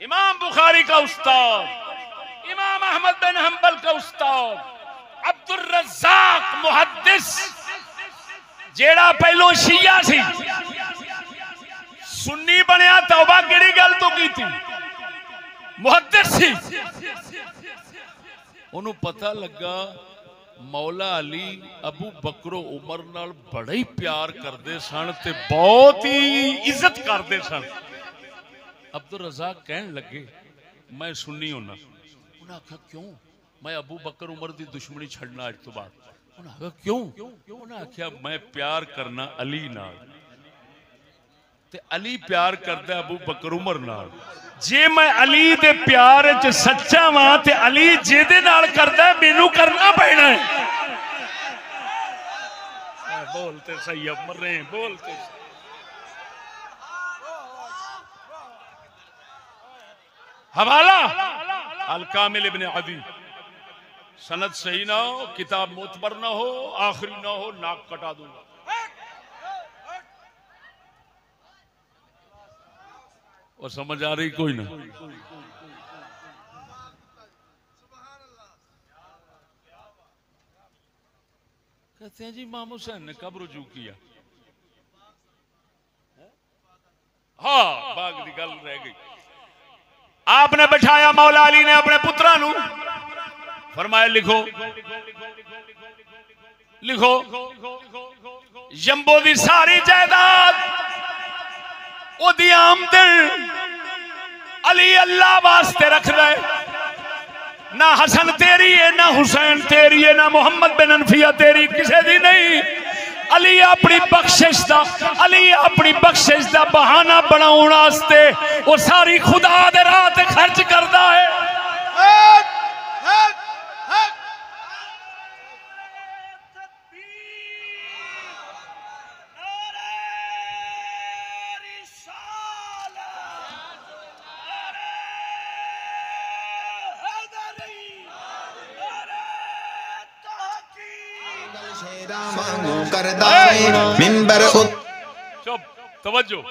امام بخاری کا استاد، امام احمد بن حنبل کا استاد عبد الرزاق محدث، جیڑا پہلو شیعہ سی سنی بنیا توبہ کیڑی گل تو کی تھی، محدث سی، انہوں پتہ لگا مولا علی ابو بکر و عمر نال بڑا ہی پیار کردے سن تے بہت ہی عزت کردے سن۔ عبد الرزاق کہن لگے میں سنی ہونا، انہاں کہا کیوں؟ میں ابو بکر عمر دی دشمنی چھڑنا اج تو بعد۔ انہاں کہا کیوں؟ انہاں کہا میں پیار کرنا علی نال تے علی پیار کردا ابو بکر عمر نال، جے میں علی دے پیار وچ سچا واں تے علی جے دے نال کردا ہے مینوں کرنا پینا ہے۔ بولتے صحیح اب مر رہے ہیں، بولتے حوالہ الکامل ابن عدی، سند صحیح نہ ہو، کتاب معتبر نہ ہو، آخری نہ ہو، ناک کٹا دوں گا۔ اور سمجھ آ رہی کوئی نہ؟ کہتے ہیں جی امام حسین نے کب رجوع کیا؟ ہاں باغ دی گل رہ گئی۔ آپ نے بٹھایا مولا علی نے اپنے پترا نو، فرمایا لکھو لکھو جمبو دی ساری جائیداد او دی آمدن علی اللہ واسطے رکھ دے، نہ حسن تیری ہے، نہ حسین تیری ہے، نہ محمد بن انفیہ تیری، کسے دی نہیں۔ علی اپنی بخشش دا بہانہ بناؤن واسطے وہ ساری خدا دے راہ تے خرچ کردا ہے۔ چپ توجہ،